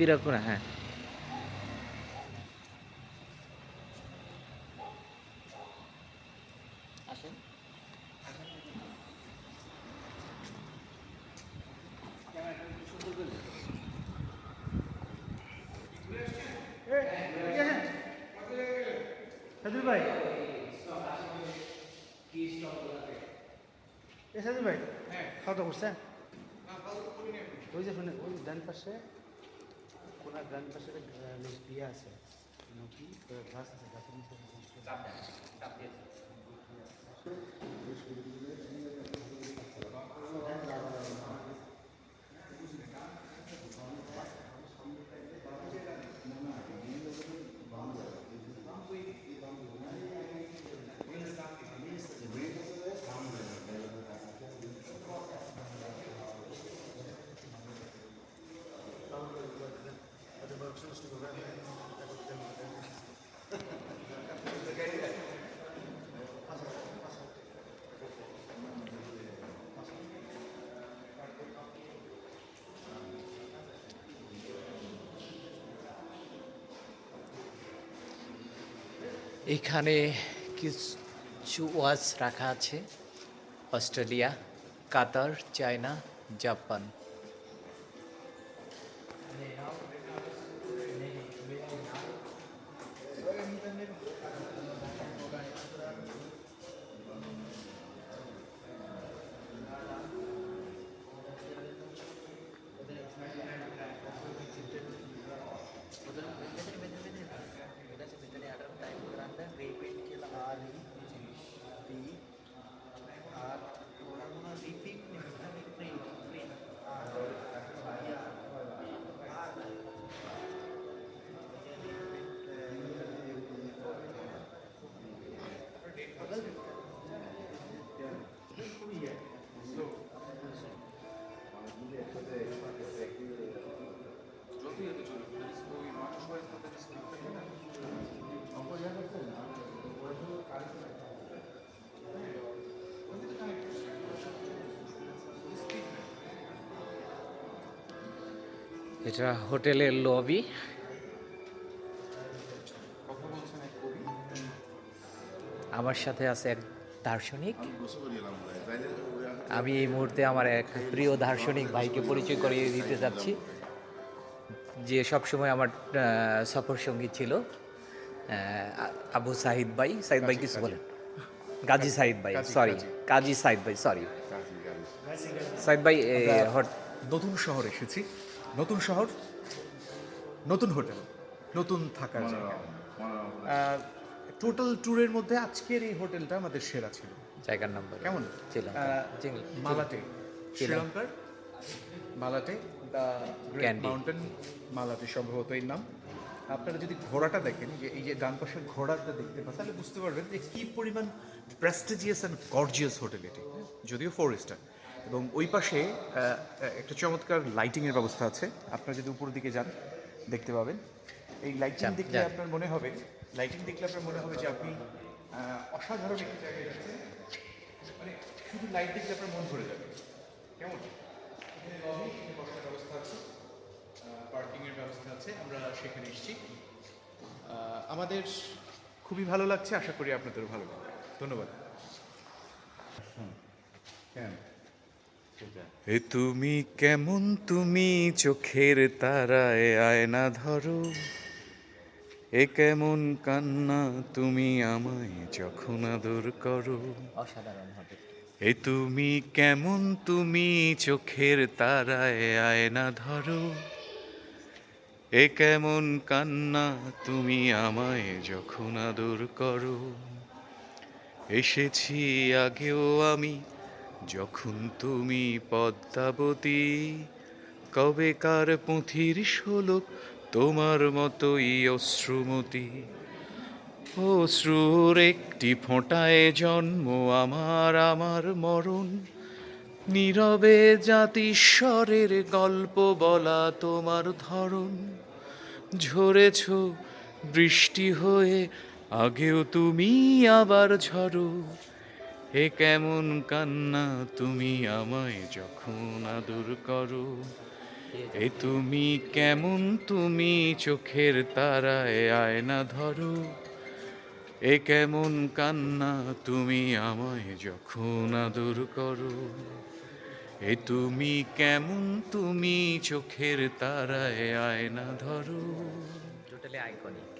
তিরাকুড়া, হ্যাঁ। আসেন। সাজুল ভাই, সাজুল ভাই, খাওয়া দাওয়া করছেন? ওই যে শুনে ওই ডান পাশে কোনার ডান পাশে ইয়ে আছে, কি গাছ আছে, গাছের নিচে এখানে কিছু ওয়াচ রাখা আছে। অস্ট্রেলিয়া, কাতার, চায়না, জাপান। এটা হোটেলের লবি। আমার সাথে আছে এক দার্শনিক। আমি এই মুহূর্তে আমার এক প্রিয় দার্শনিক ভাইকে পরিচয় করিয়ে দিতে যাচ্ছি, যে সবসময় আমার সফর সঙ্গী ছিল। আবু সাহিদ ভাই। সাহিদ ভাই কিছু বলেন। গাজী সাহিদ ভাই, সরি, কাজী সাহিদ ভাই, সরি। সাহিদ ভাই, নতুন শহর এসেছি, নতুন শহর, নতুন হোটেল, নতুন থাকার জায়গা। টোটাল ট্যুরের মধ্যে আজকের এই হোটেলটা আমাদের সেরা ছিল। জায়গার নাম বলেন। কেমন? মালাটে, শ্রীলঙ্কার মালাটে, দ্য গ্রেট Candy. মাউন্টেন মালাটে সম্ভবত এর নাম। আপনারা যদি ঘোড়াটা দেখেন, যে এই যে ডান পাশের ঘোড়াটা দেখতে পান, তাহলে বুঝতে পারবেন যে কী পরিমাণ প্রেস্টিজিয়াস অ্যান্ড গর্জিয়াস হোটেল এটি, যদিও 4 স্টার। এবং ওই পাশে একটা চমৎকার লাইটিংয়ের ব্যবস্থা আছে। আপনারা যদি উপরের দিকে যান দেখতে পাবেন। এই লাইটিং দেখলে আপনার মনে হবে, যে আপনি অসাধারণ একটি জায়গায় যাচ্ছেন। মানে শুধু লাইট দেখলে আপনার মন ভরে যাবে। কেমন? এখানে লবি, এখানে বসার ব্যবস্থা আছে, পার্কিংয়ের ব্যবস্থা আছে। আমরা সেখানে এসেছি। আমাদের খুবই ভালো লাগছে, আশা করি আপনাদেরও ভালো লাগবে। ধন্যবাদ। এ তুমি কেমন, তুমি চোখের তারায় আয়না ধরো, এ কেমন কান্না তুমি আমায় যখন আদর করো। অসাধারণ হোটেল। এ তুমি কেমন, তুমি চোখের তারায় আয়না ধরো, এ কেমন কান্না তুমি আমায় যখন আদর করো। এসেছি আগেও আমি, যখন তুমি পদ্মাবতী, কবেকার পুঁথির শোলক তোমার মতোই অশ্রুমতি। অশ্রুর একটি ফোঁটায় জন্ম আমার, আমার মরণ। নীরবে জাতিস্বরের গল্প বলা তোমার ধরন। ঝরেছ বৃষ্টি হয়ে, আগেও তুমি আবার ঝরো, এ কেমন কান্না তুমি আমায় যখন আদর করো। এ তুমি কেমন তুমি চোখের তারায় আয়না ধরো, এ কেমন কান্না তুমি আমায় যখন আদর করো, এ তুমি কেমন তুমি চোখের তারায় আয়না ধরো। Totally iconic.